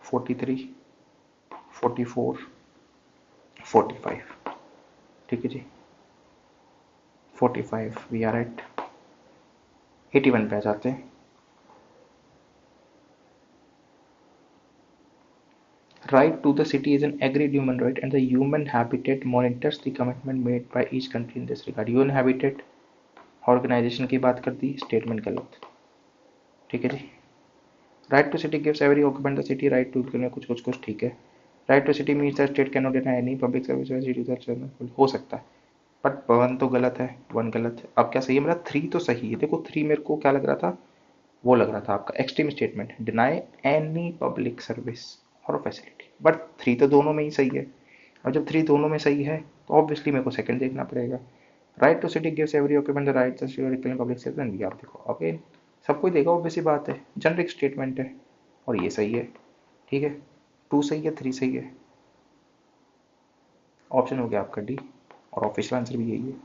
43, 44, 45, ठीक है जी। 45 वी आर एट। 81 पे आ जाते हैं। Right to the city is an agreed human right and the human habitat monitors the commitment made by each country in this regard. UN habitat organisation की बात कर दी, स्टेटमेंट गलत, ठीक है जी। Right to city gives every occupant the city right to, कुछ कुछ कुछ ठीक है। Right to city means the state can not deny any public service, हो सकता है, बट वन तो गलत है, वन गलत है। अब क्या सही है मेरा? 3 तो सही है। देखो 3 मेरे को क्या लग रहा था, वो लग रहा था आपका extreme statement, deny any public service और फैसिलिटी, बट 3 तो दोनों में ही सही है। और जब 3 दोनों में सही है तो ऑब्वियसली मेरे को सेकंड देखना पड़ेगा। Right to city gives every occupant the right to reclaim public service and आप देखो अगेन सबको ही देगा, ऑब्वियसली बात है, जनरिक स्टेटमेंट है और ये सही है, ठीक है। 2 सही है, 3 सही है, ऑप्शन हो गया आपका डी, और ऑफिशियल आंसर भी यही है।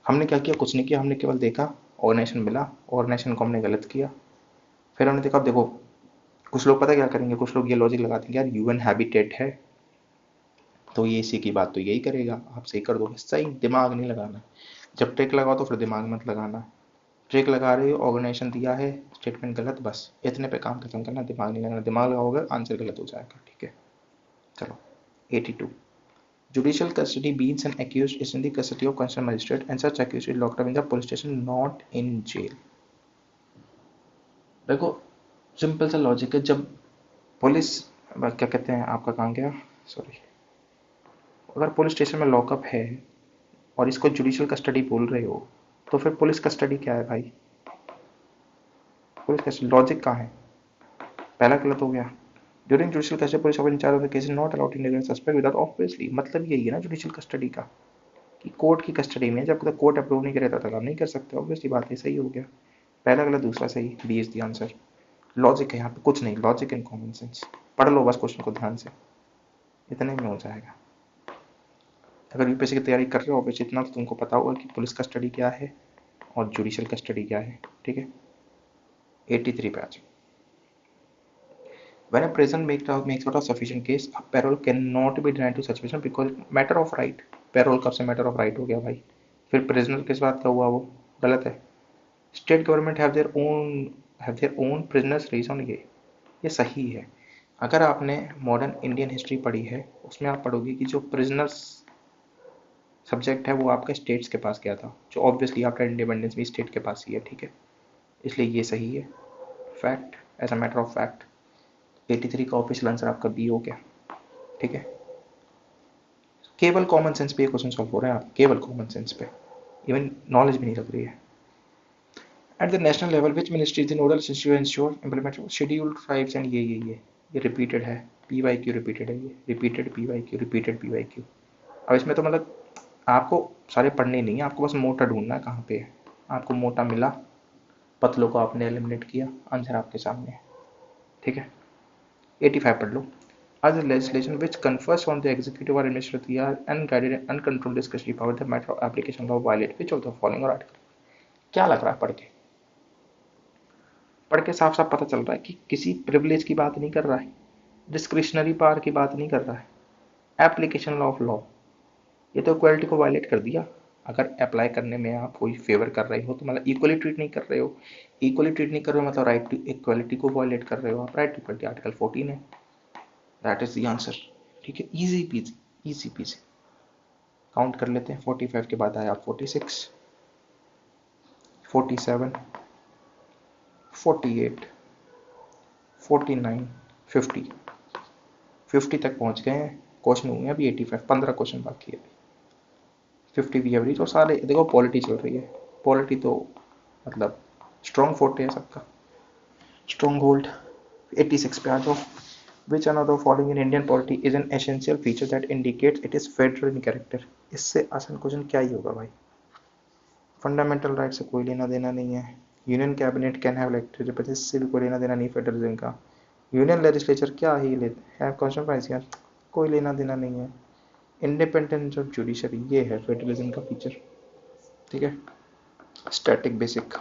हमने क्या किया? कुछ नहीं किया, हमने केवल देखा, ऑर्गेनाइजेशन मिला, ऑर्गेनाइजेशन को हमने गलत किया, फिर हमने देखा। अब देखो कुछ लोग पता क्या करेंगे, कुछ लोग ये लॉजिक लगा देंगे यार यूएन हैबिटेट है तो ये इसी की बात तो यही करेगा, आप सही कर दोगे। सही, दिमाग नहीं लगाना। जब ट्रिक लगाओ तो फिर दिमाग मत लगाना। ट्रिक लगा रहे हो, ऑर्गेनाइजेशन दिया है, स्टेटमेंट गलत, बस इतने पे काम खत्म करना, दिमाग नहीं लगाना। दिमाग लगाओगे आंसर गलत हो जाएगा, ठीक है। चलो 82। Judicial custody means an accused is in the custody of concerned magistrate and such accused is locked up in the police station, not in jail. देखो सिंपल सा लॉजिक है, जब पुलिस क्या कहते हैं, आपका काम क्या, सॉरी, अगर पुलिस स्टेशन में लॉकअप है और इसको जुडिशियल कस्टडी बोल रहे हो तो फिर पुलिस कस्टडी क्या है भाई? पुलिस कस्टडी लॉजिक कहाँ है? पहला गलत हो गया। During judicial custody police officer in charge of the case is not allowed to integrate suspect without, obviously मतलब यही है ना जुडिशियल कस्टडी का, कि कोर्ट की कस्टडी में जब तक कोर्ट अप्रूव नहीं करे तब तक आप नहीं कर सकते, ऑब्वियसली बात है। सही हो गया, पहला गलत दूसरा सही, B is the answer. Logic है यहाँ पे, कुछ नहीं, लॉजिक एंड कॉमन सेंस। पढ़ लो बस क्वेश्चन को ध्यान से, इतने में हो जाएगा। अगर यूपीएससी की तैयारी कर रहे हो ऑब्वियसली इतना तो तुमको पता होगा कि पुलिस कस्टडी क्या है और जुडिशियल कस्टडी क्या है, ठीक है। 83 पे आ जाओ। When a prison makes out a sufficient case, a parole cannot be denied to such person because matter of right. Parole कब से matter of right हो गया भाई? फिर prisoner किस बात का हुआ? वो गलत है। State government have their own prisoners liaison, ये सही है। अगर आपने मॉडर्न इंडियन हिस्ट्री पढ़ी है उसमें आप पढ़ोगे कि जो प्रिजनर्स सब्जेक्ट है वो आपका स्टेट्स के पास गया था, जो ऑब्वियसली आफ्टर इंडिपेंडेंस भी स्टेट के पास ही है, ठीक है। इसलिए ये सही है, fact, as a matter of fact. 83 का ऑफिशियल आंसर आपका बी हो गया, ठीक है। केवल कॉमन सेंस पे ये क्वेश्चन सॉल्व हो रहे हैं आप, केवल कॉमन सेंस पे, इवन नॉलेज भी नहीं लग रही है। At the national level which ministry is in oral ensure implement scheduled tribes and ये रिपीटेड है, पी वाई क्यू रिपीटेड है, ये repeated P Y Q, repeated P Y Q. अब इसमें तो मतलब आपको सारे पढ़ने नहीं है, आपको बस मोटा ढूंढना है कहाँ पे है। आपको मोटा मिला, पतलों को आपने एलिमिनेट किया, आंसर आपके सामने है। ठीक है, 85 पढ़ लो। As a legislation which confers on the executive or administrative the unguided and uncontrolled discretionary power the matter of application law violate which of the following or article। क्या लग रहा है पढ़ के साफ साफ पता चल रहा है कि किसी प्रिविलेज की बात नहीं कर रहा है, डिस्क्रिशनरी पावर की बात नहीं कर रहा है, एप्लीकेशन लॉ ऑफ लॉ। ये तो इक्वालिटी को वायलेट कर दिया। अगर अप्लाई करने में आप कोई फेवर कर रहे हो तो मतलब इक्वली ट्रीट नहीं कर रहे हो, इक्वली ट्रीट नहीं कर रहे हो मतलब राइट टू इक्वालिटी को वायलेट कर रहे हो आप। राइट टू इक्वालिटी आर्टिकल 14 है, दैट इज द आंसर। ठीक है, easy PG, easy PG. Count कर लेते हैं, 45 के बाद आया 46, 47, 48, 49, 50। 50 तक पहुंच गए हैं, क्वेश्चन हुए अभी 85, 15 क्वेश्चन बाकी है। 50 भी एवरेज और सारे देखो पॉलिटी चल रही है। पॉलिटी तो मतलब स्ट्रॉन्ग फोर्ट है सबका, स्ट्रॉन्ग होल्ड। 86 पे आ जाओ। Which one of the following in Indian polity is an essential feature that indicates it is federal in character। इससे आसान क्वेश्चन क्या ही होगा भाई। फंडामेंटल राइट से कोई लेना देना नहीं है। Union cabinet can have elected representatives से भी कोई लेना देना नहीं फेडरलिज्म का। यूनियन लेजिस्लेचर क्या ही लेते हैं कॉन्स्टिट्यूशन, कोई लेना देना नहीं है। इंडिपेंडेंस ऑफ जुडिशरी ये है फेडरलिज्म का फीचर। ठीक है, स्टैटिक बेसिक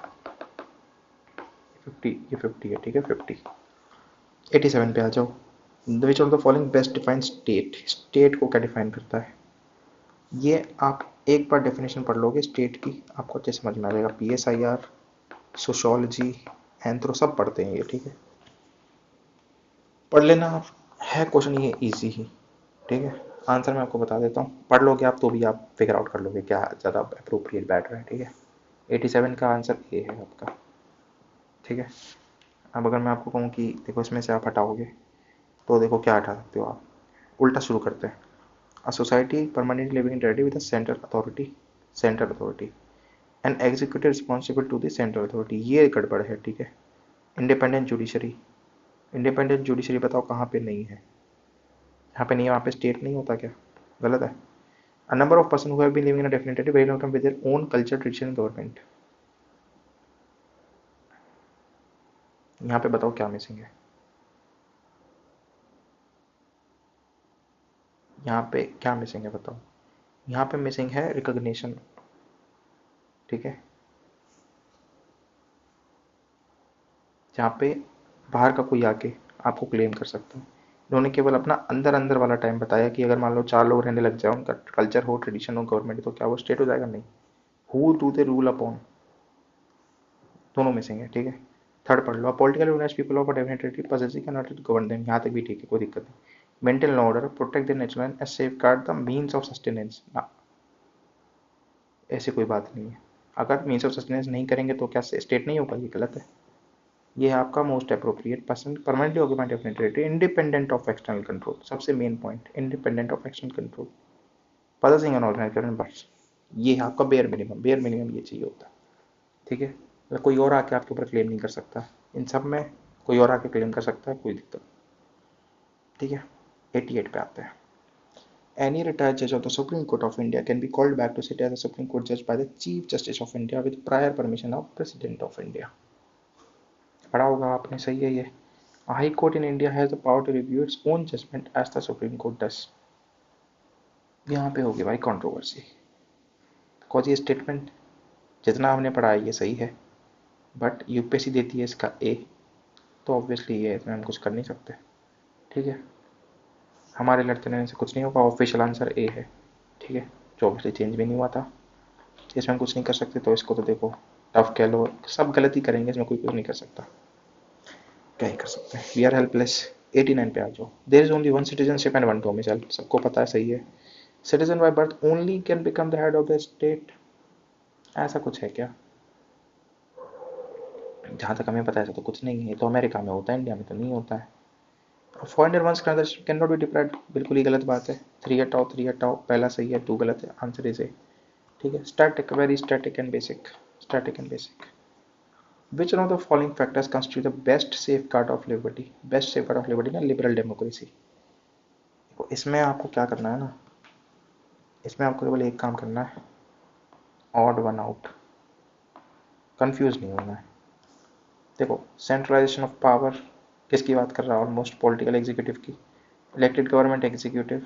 50, ये 50 है। ठीक है, 50। 87 पे आ जाओ। Which of the following best define state. State को क्या डिफाइन करता है, ये आप एक बार डेफिनेशन पढ़ लोगे स्टेट की, आपको अच्छे समझ में आ जाएगा। PSIR, सोशोलॉजी, एंथ्रो सब पढ़ते हैं ये। ठीक है, पढ़ लेना आप, है क्वेश्चन ये इजी ही। ठीक है, आंसर मैं आपको बता देता हूँ, पढ़ लोगे आप तो भी आप फिगर आउट कर लोगे क्या ज़्यादा अप्रोप्रिएट बैठ रहा है। ठीक है, 87 का आंसर ए है आपका। ठीक है, अब अगर मैं आपको कहूँ कि देखो इसमें से आप हटाओगे तो देखो क्या हटा सकते हो आप। उल्टा शुरू करते हैं। A society permanently living entity with central authority and executive responsible to the central authority, ये गड़बड़ है। ठीक है, इंडिपेंडेंट जुडिशरी, इंडिपेंडेंट जुडिशरी बताओ कहाँ पे नहीं है, यहाँ पे नहीं है, वहाँ पे स्टेट नहीं होता क्या, गलत है। A number of person who have been living in a definite territory very long time with their own culture tradition government, यहाँ पे बताओ क्या मिसिंग है, यहाँ पे क्या मिसिंग है बताओ। यहाँ पे मिसिंग है रिकॉग्निशन। ठीक है, जहाँ पे बाहर का कोई आके आपको क्लेम कर सकता है। इन्होंने केवल अपना अंदर अंदर वाला टाइम बताया कि अगर मान लो 4 लोग रहने लग जाए, उनका कल्चर हो, ट्रेडिशन हो, गवर्नमेंट, तो क्या वो स्टेट हो जाएगा, नहीं। Who do they rule upon, दोनों मिसिंग है। ठीक है, थर्ड पढ़ लो। Political organised people of a definitely possessing can not govern them, यहाँ तक भी ठीक है, कोई दिक्कत नहीं। Maintain law order, protect the natural and safeguard the means of sustenance, ना ऐसी कोई बात नहीं है। अगर मीन्स ऑफ सस्टेनेंस नहीं करेंगे तो क्या स्टेट नहीं होगा, ये गलत है। ये है आपका most appropriate person permanently occupied definite territory independent of external control, सबसे main point independent of external control, possessing an organized बस, ये है आपका बेयर मिनिमम। बेयर मिनिमम ये चाहिए होता है। ठीक है, मतलब कोई और आके आपके ऊपर क्लेम नहीं कर सकता, इन सब में कोई और आके क्लेम कर सकता है, कोई दिक्कत। ठीक है, 88 पे आते हैं। Any retired judge of the Supreme Court of India can be called back to sit as a Supreme Court judge by the Chief Justice of India with prior permission of President of India। पढ़ा होगा आपने, सही है ये। High Court in India has the power to review its own judgment as the Supreme Court does। यहाँ पे होगी भाई कंट्रोवर्सी, बिकॉज ये स्टेटमेंट जितना हमने पढ़ा है ये सही है, बट यूपीएससी देती है इसका ए, तो ऑब्वियसली ये इसमें हम कुछ कर नहीं सकते। ठीक है, हमारे लड़ते रहने से कुछ नहीं होगा, ऑफिशियल आंसर ए है। ठीक है, जो ऑब्वियसली चेंज भी नहीं हुआ था, इसमें हम कुछ नहीं कर सकते, तो इसको तो देखो टफ कह लो, सब गलती करेंगे, इसमें कोई कुछ नहीं कर सकता, क्या ही कर सकते हैं, वी आर हेल्पलेस। 89 पे आ जाओ। There is only one citizenship and one domicile, सबको पता है, सही है। Citizen by birth only can become the head of the state, ऐसा कुछ है क्या, जहाँ तक हमें पता है ऐसा तो कुछ नहीं है, तो अमेरिका में होता है, इंडिया में तो नहीं होता है। Foreigner once can not be deprived, बिल्कुल ही गलत बात है। 3 हटाओ, 3 हटाओ, पहला सही है, 2 गलत है, आंसर इज ए। ठीक है, static, very static and basic, static and basic. Which one of the following factors constitute the best safeguard of liberty? Best safeguard of liberty ना लिबरल डेमोक्रेसी। देखो इसमें आपको क्या करना है ना, इसमें आपको केवल एक काम करना है, ऑड वन आउट, कंफ्यूज नहीं होना है। देखो सेंट्रलाइजेशन ऑफ पावर किसकी बात कर रहा है, ऑलमोस्ट पॉलिटिकल एग्जीक्यूटिव की, elected government executive,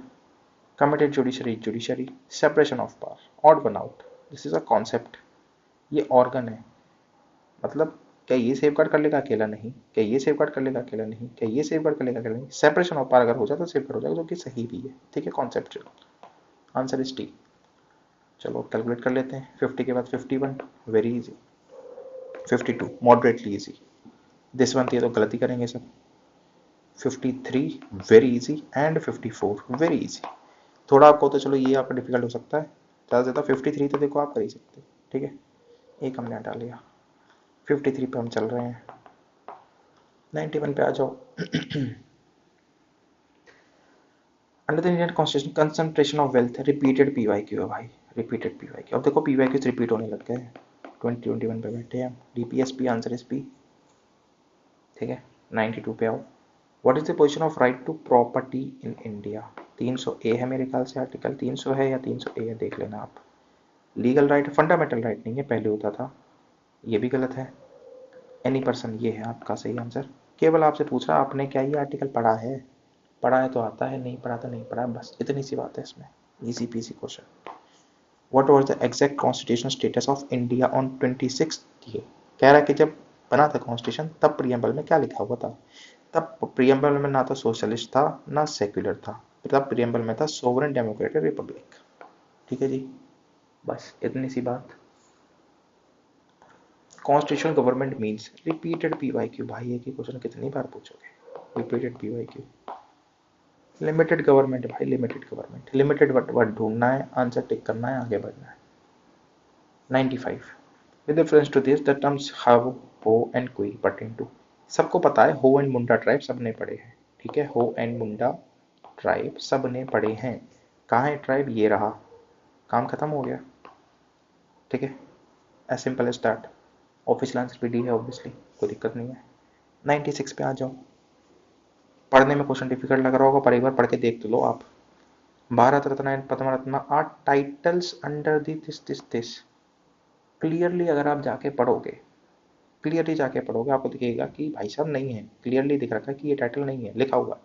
committed judiciary judiciary, separation of power, odd one out, this is a concept. ये ऑर्गन है, मतलब क्या ये सेफ गार्ड कर लेगा अकेला नहीं, क्या ये सेफ गार्ड कर लेगा अकेला नहीं, क्या ये सेफ गार्ड कर लेगा अकेला नहीं, सेपरेशन ऑफ पावर अगर हो जाए तो सेफ गार्ड हो जाएगा, जो कि सही भी है। ठीक है, कॉन्सेप्चुअल आंसर इज टी। चलो कैलकुलेट कर लेते हैं, 50 के बाद 51 very easy, 52 moderately easy, this one ये तो गलती करेंगे सब, 53 very easy and 54 very easy. थोड़ा आपको तो चलो ये आपका डिफिकल्ट हो सकता है, ज़्यादा से ज़्यादा 53 तो देखो आप कर ही सकते, ठीक है, एक हमने हटा लिया, 53 पे हम चल रहे हैं, 91 पे आ जाओ। Under the Indian constitution concentration of wealth, repeated PYQ है भाई, रिपीटेड पीवाईक्यू। अब देखो पीवाईक्यूज रिपीट होने लग गए, 2021 पे बैठे हैं, डीपीएसपी आंसर इज पी, ठीक है। 92 पे आओ, what is the position of right to property in India, 300 A है मेरे ख्याल से, आर्टिकल 300 है या 300 ए है, देख लेना आप। लीगल राइट, फंडामेंटल राइट नहीं है, पहले होता था, ये भी गलत है। एनी पर्सन, ये है आपका सही आंसर। केवल आपसे पूछ रहा आपने क्या ये आर्टिकल पढ़ा है, पढ़ा है तो आता है, नहीं पढ़ा तो नहीं पढ़ा, बस इतनी सी बात है इसमें, easy PC question. What was the exact constitutional status of India on 26 ये कह रहा है कि जब बना था कॉन्स्टिट्यूशन तब प्रियम्बल में क्या लिखा हुआ था, तब प्रियम्बल में ना तो सोशलिस्ट था ना सेक्युलर था, तब प्रियम्बल में था सोवरेन डेमोक्रेटिक रिपब्लिक। ठीक है जी, बस इतनी सी बात। Constitutional government means, repeated PYQ भाई, एक ही क्वेश्चन कितनी बार पूछोगे, रिपीटेड पीवाईक्यू। लिमिटेड गवर्नमेंट भाई, लिमिटेड गवर्नमेंट, लिमिटेड वर्ड ढूंढना है, आंसर टिक करना है, आगे बढ़ना है। 95 with reference to this the terms how, ho and qui pertain to, सबको पता है हो एंड मुंडा ट्राइब सबने पढ़े हैं, ठीक है, हो एंड मुंडा ट्राइब सबने पढ़े हैं। कहाँ है ट्राइब, ये रहा, काम खत्म हो गया, ठीक है, as simple as that. Official answer भी डी है ऑब्वियसली, कोई दिक्कत नहीं है। 96 पे आ जाओ, पढ़ने में क्वेश्चन डिफिकल्ट लग रहा होगा पर एक बार पढ़ के देख तो लो आप। Bharat Ratna and Padma Ratna are titles under this. Clearly अगर आप जाके पढ़ोगे, क्लियरली जाके पढ़ोगे आपको दिखेगा कि भाई साहब नहीं है, क्लियरली दिख रखा है कि ये टाइटल नहीं है, लिखा हुआ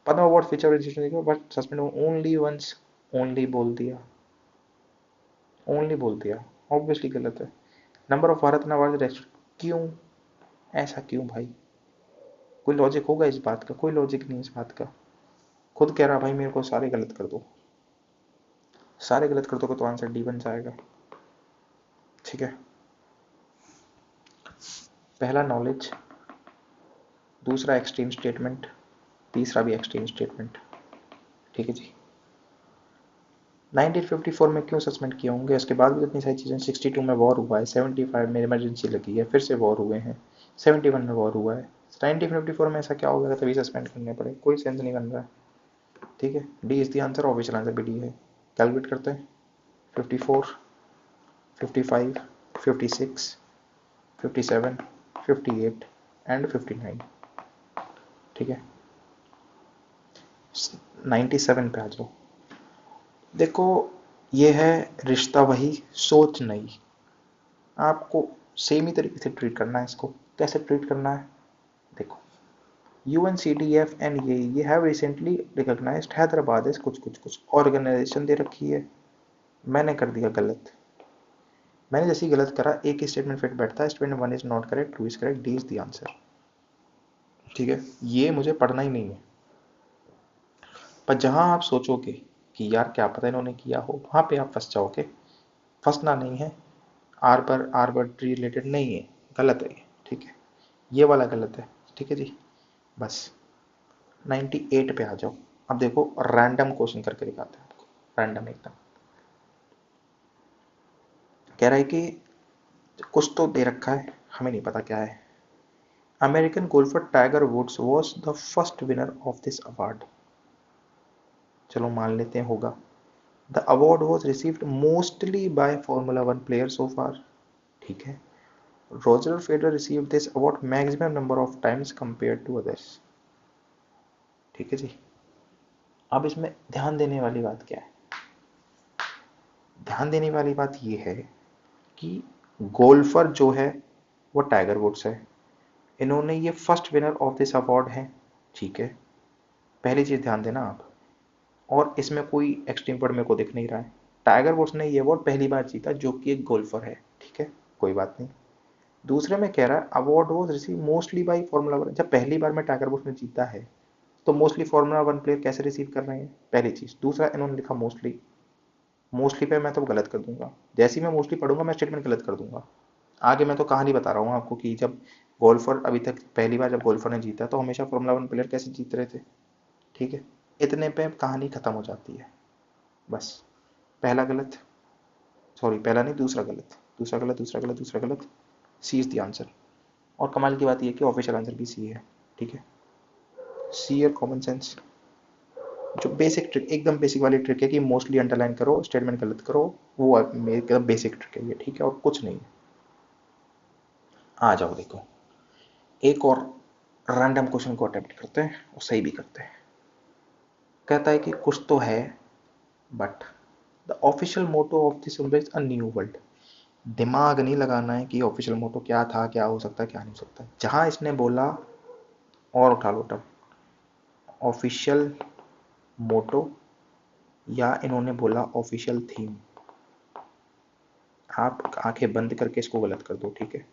Padma award feature registration, but suspend only once, only बोल दिया, ओनली बोल दिया, ऑब्वियसली गलत है। नंबर ऑफ भारत अवार्ड, क्यों, ऐसा क्यों भाई, कोई लॉजिक होगा इस बात का, कोई लॉजिक नहीं इस बात का। खुद कह रहा भाई मेरे को सारे गलत कर दो, सारे गलत कर दोगे तो आंसर डी बन जाएगा, ठीक है। पहला नॉलेज, दूसरा एक्सट्रीम स्टेटमेंट, तीसरा भी एक्सट्रीम स्टेटमेंट, ठीक है जी। 1954 में क्यों सस्पेंड किए होंगे, उसके बाद भी इतनी सारी चीज़ें, 62 में वॉर हुआ है, 75 में इमरजेंसी लगी है, फिर से वॉर हुए हैं, 71 में वॉर हुआ है, 1954 में ऐसा क्या हो गया तभी सस्पेंड करने पड़े, कोई सेंस नहीं बन रहा है, ठीक है। D is the answer, official answer भी डी है। कैलकुलेट करते हैं, 54, 55, 56, 57, 58 एंड 59, ठीक है। 97 पे आ जाओ, देखो ये है रिश्ता वही, सोच नहीं, आपको सेम ही तरीके से ट्रीट करना है इसको। कैसे ट्रीट करना है, देखो UNCDF एंड ये have recently recognised Hyderabad as कुछ कुछ कुछ ऑर्गेनाइजेशन दे रखी है, मैंने कर दिया गलत, मैंने जैसे ही गलत करा एक ही स्टेटमेंट फिट बैठता है, statement 1 is not correct, 2 is correct, D is the answer, ठीक है। ये मुझे पढ़ना ही नहीं है, पर जहां आप सोचोगे कि यार क्या पता इन्होंने किया हो, वहां पे आप फंस जाओगे। फंसना नहीं है, आर्बिट्री रिलेटेड नहीं है, गलत है ये, ठीक है, ये वाला गलत है, ठीक है जी, बस। 98 पे आ जाओ, अब देखो रैंडम क्वेश्चन करके दिखाते हैं आपको, रैंडम एकदम। कह रहा है कि कुछ तो दे रखा है, हमें नहीं पता क्या है। American golfer Tiger Woods was the first winner of this award, चलो मान लेते हैं होगा। The award was received mostly by formula one player so far, ठीक है। Roger Federer receive this award maximum number of times compare to others, ठीक है जी। अब इसमें ध्यान देने वाली बात क्या है, ध्यान देने वाली बात ये है कि गोल्फर जो है वो टाइगर वुड्स है, इन्होंने ये first winner of this award है, ठीक है, पहली चीज ध्यान देना आप। और इसमें कोई एक्सट्रीम वर्ड मेरे को दिख नहीं रहा है। टाइगर वुड्स ने ये अवार्ड पहली बार जीता जो कि एक गोल्फर है, ठीक है, कोई बात नहीं। दूसरे में कह रहा है award was receive mostly by formula one. जब पहली बार में टाइगर वुड्स ने जीता है तो मोस्टली फॉर्मूला वन प्लेयर कैसे रिसीव कर रहे हैं, पहली चीज। दूसरा, इन्होंने लिखा मोस्टली, मोस्टली पे मैं तो गलत कर दूंगा, जैसे ही मैं मोस्टली पढ़ूंगा मैं स्टेटमेंट गलत कर दूंगा। आगे मैं तो कहानी बता रहा हूँ आपको कि जब गोल्फर अभी तक पहली बार जब गोल्फर ने जीता तो हमेशा फॉर्मूला वन प्लेयर कैसे जीत रहे थे, ठीक है। इतने पे कहानी खत्म हो जाती है, बस। पहला गलत, सॉरी पहला नहीं, दूसरा गलत, दूसरा गलत, दूसरा गलत, दूसरा गलत, सी इज द आंसर। और कमाल की बात यह कि ऑफिशियल आंसर भी सी है, ठीक है। सी और कॉमन सेंस, जो बेसिक ट्रिक, एकदम बेसिक वाली ट्रिक है कि मोस्टली अंडरलाइन करो, स्टेटमेंट गलत करो, वो मेरी बेसिक ट्रिक है ये, ठीक है, और कुछ नहीं है। आ जाओ देखो, एक और रैंडम क्वेश्चन को अटेम्प्ट करते हैं और सही भी करते हैं। कहता है कि कुछ तो है but the official motto of this is a new world. दिमाग नहीं लगाना है कि ऑफिशियल मोटो क्या था, क्या हो सकता है, क्या नहीं हो सकता। जहां इसने बोला, और उठा लो टब, ऑफिशियल मोटो या इन्होंने बोला ऑफिशियल थीम, आप आंखें बंद करके इसको गलत कर दो, ठीक है।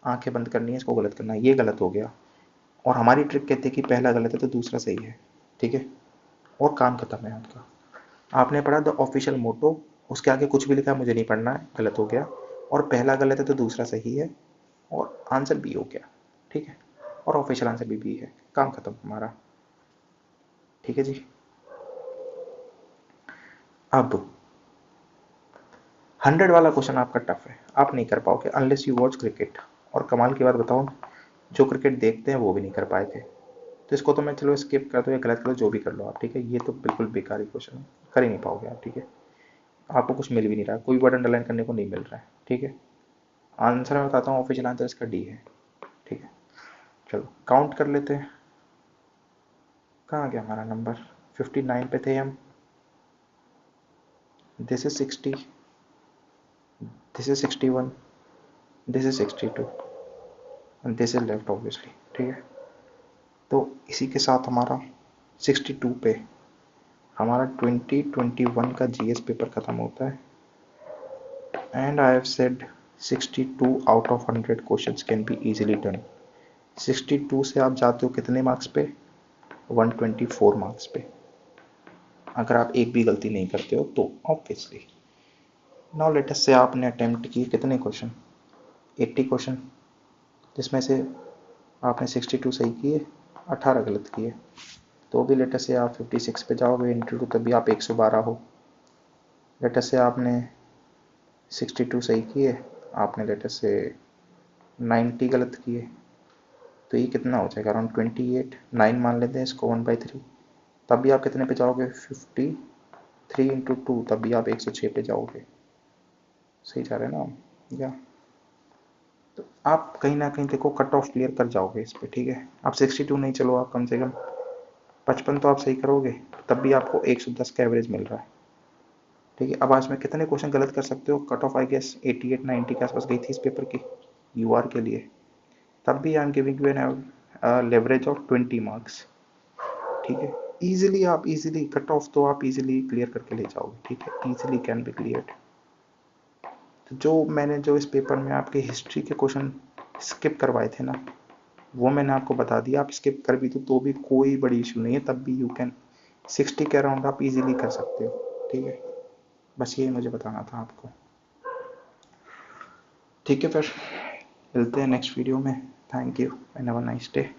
आंखें बंद करनी है, इसको गलत करना है, ये गलत हो गया। और हमारी ट्रिक कहती है कि पहला गलत है तो दूसरा सही है, ठीक है, और काम खत्म है आपका। आपने पढ़ा द ऑफिशियल मोटो, उसके आगे कुछ भी लिखा है मुझे नहीं पढ़ना है, गलत हो गया। और पहला गलत है तो दूसरा सही है, और आंसर बी हो गया, ठीक है, और ऑफिशियल आंसर भी बी है, काम खत्म हमारा, ठीक है जी। अब 100 वाला क्वेश्चन आपका टफ है, आप नहीं कर पाओगे अनलेस यू वॉच क्रिकेट। और कमाल की बात बताऊं, जो क्रिकेट देखते हैं वो भी नहीं कर पाए थे। तो इसको तो मैं चलो स्किप कर दो या गलत कर दो, जो भी कर लो आप, ठीक है। ये तो बिल्कुल बेकार ही क्वेश्चन है, कर ही नहीं पाओगे आप, ठीक है। आपको कुछ मिल भी नहीं रहा है, कोई वर्ड अंडरलाइन करने को नहीं मिल रहा है, ठीक है। आंसर मैं बताता हूँ, ऑफिशियल आंसर इसका डी है, ठीक है। चलो काउंट कर लेते हैं, कहाँ गया हमारा नंबर, 59 पे थे हम। This is 60, this is 61, this is 62 and this is left obviously, ठीक है। तो इसी के साथ हमारा 62 पे हमारा 2021 का जीएस पेपर खत्म होता है। And I have said 62 out of 100 questions can be easily done. 62 से आप जाते हो कितने मार्क्स पे, 124 मार्क्स पे, अगर आप एक भी गलती नहीं करते हो तो ऑब्वियसली। नाउ लेट अस से आपने अटेम्प्ट किए कितने क्वेश्चन, 80 क्वेश्चन, जिसमें से आपने 62 सही किए, 18 गलत किए, तो भी लेट अस से आप 56 पे जाओगे इंटू 2, तभी आप 112 हो। लेट अस से आपने 62 सही किए, आपने लेट अस से 90 गलत किए, तो ये कितना हो जाएगा, अराउंड 28, 9 मान लेते हैं इसको, 1/3, तब भी आप कितने पे जाओगे, 53 इंटू 2, तब भी आप 106 पे जाओगे। सही जा रहे हैं ना हम, या तो आप कहीं ना कहीं देखो कट ऑफ क्लियर कर जाओगे इस पे, ठीक है। आप 62 नहीं, चलो आप कम से कम 55 तो आप सही करोगे, तब भी आपको 110 का एवरेज मिल रहा है, ठीक है। अब आज में कितने क्वेश्चन गलत कर सकते हो, कट ऑफ आई गेस 88 90 के आसपास गई थी इस पेपर की यूआर के लिए, तब भी I am giving you an leverage of 20 marks, ठीक है। इजीली आप इजीली कट ऑफ तो आप इजीली क्लियर करके ले जाओगे, ठीक है, इजीली कैन बी क्लियर्ड। तो जो मैंने जो इस पेपर में आपके हिस्ट्री के क्वेश्चन स्किप करवाए थे ना, वो मैंने आपको बता दिया। आप स्किप कर भी तो भी कोई बड़ी इशू नहीं है, तब भी यू कैन 60 के अराउंड आप इजीली कर सकते हो, ठीक है। बस यही मुझे बताना था आपको, ठीक है। फिर मिलते हैं नेक्स्ट वीडियो में, thank you and have a nice day.